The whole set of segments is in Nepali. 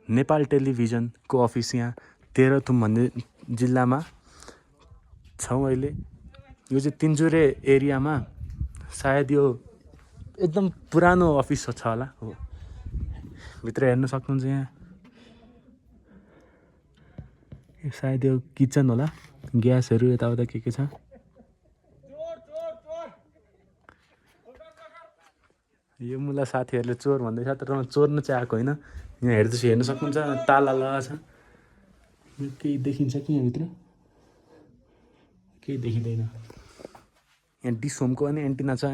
नेपाल टेलिभिजनको अफिस यहाँ तेह्रथुम भन्ने जिल्लामा छौँ अहिले। यो चाहिँ तिनचुरे एरियामा सायद यो एकदम पुरानो अफिस छ होला हो। भित्र हेर्न सक्नुहुन्छ यहाँ सायद यो किचन होला, ग्यासहरू यताउता के छ। यो मुला साथीहरूले चोर भन्दैछ तर म चोर्न चाहिँ आएको होइन। यहाँ हेर्न सक्नुहुन्छ ताला लगाएको छ। केही देखिन्छ कि यहाँभित्र? केही देखिँदैन। यहाँ डिस होमको पनि एन्टिना छ।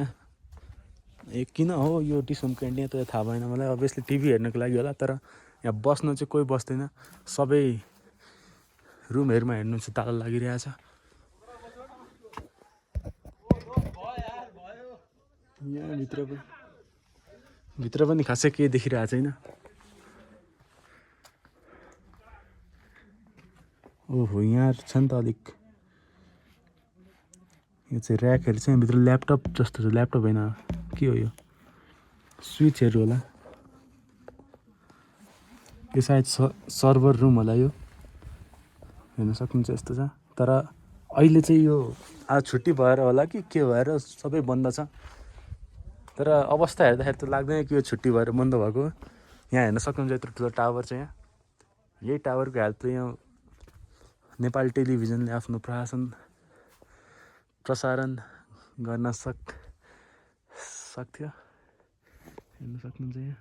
किन हो यो डिस होमको एन्टिना त थाहा भएन मलाई। अभियसली टिभी हेर्नको लागि होला, तर यहाँ बस्न चाहिँ कोही बस्दैन। सबै रुमहरूमा हेर्नुहुन्छ ताला लागिरहेछ। यहाँ भित्र पनि खासै केही देखिरहेको छैन। ओहो यहाँ छ नि त अलिक। यो चाहिँ ऱ्याकहरू चाहिँ भित्र ल्यापटप जस्तो छ। ल्यापटप होइन, के हो यो? स्विचहरू होला। यो सायद सर्भर रुम होला। यो हेर्न सक्नुहुन्छ यस्तो छ। तर अहिले चाहिँ यो आज छुट्टी भएर होला कि के भएर सबै बन्द छ। तर अवस्था हेर्दाखेरि त लाग्दैन कि यो छुट्टी भएर बन्द भएको। यहाँ हेर्न सक्नुहुन्छ यत्रो ठुलो टावर छ। यहाँ यही टावरको हेल्पले यहाँ नेपाल टेलिभिजनले आफ्नो प्रसारण गर्न सक्थ्यो। हेर्न सक्नुहुन्छ यहाँ।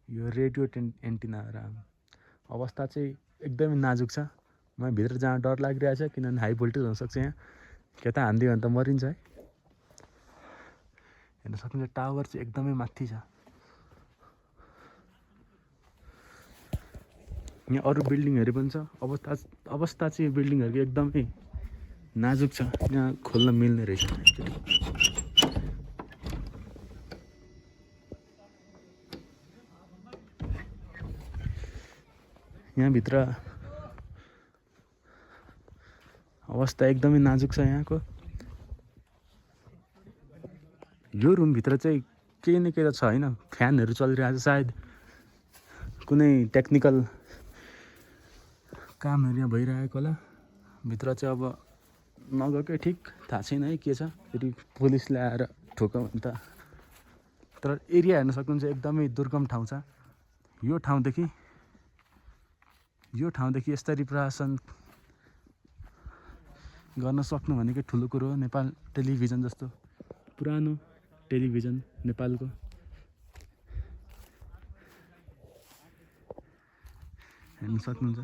यो रेडियो एन्टिना अवस्था चाहिँ एकदमै नाजुक छ। म भित्र जान डर लागिरहेछ किनभने हाई भोल्टेज हुनसक्छ। यहाँ केता हान्दियो भने त मरिन्छ है। हेर्न सक्नुहुन्छ टावर चाहिँ एकदमै माथि छ। यहाँ अरू बिल्डिङहरू पनि छ। अवस्था चाहिँ बिल्डिङहरूको एकदमै नाजुक छ। यहाँ खोल्न मिल्ने रहेछ। यहाँभित्र अवस्था एकदमै नाजुक छ यहाँको। यो रुमभित्र चाहिँ केही न केही त छ होइन। फ्यानहरू चलिरहेको छ। सायद कुनै टेक्निकल कामहरू यहाँ भइरहेको होला। भित्र चाहिँ अब नगएकै ठिक। थाहा छैन है के छ। फेरि पुलिसले आएर ठोक्यो भने त। तर एरिया हेर्न सक्नुहुन्छ एकदमै दुर्गम ठाउँ छ। यो ठाउँदेखि यसरी प्रशासन गर्न सक्नु भनेकै ठुलो कुरो हो। नेपाल टेलिभिजन जस्तो पुरानो टेलिभिजन नेपालको। हेर्न सक्नुहुन्छ।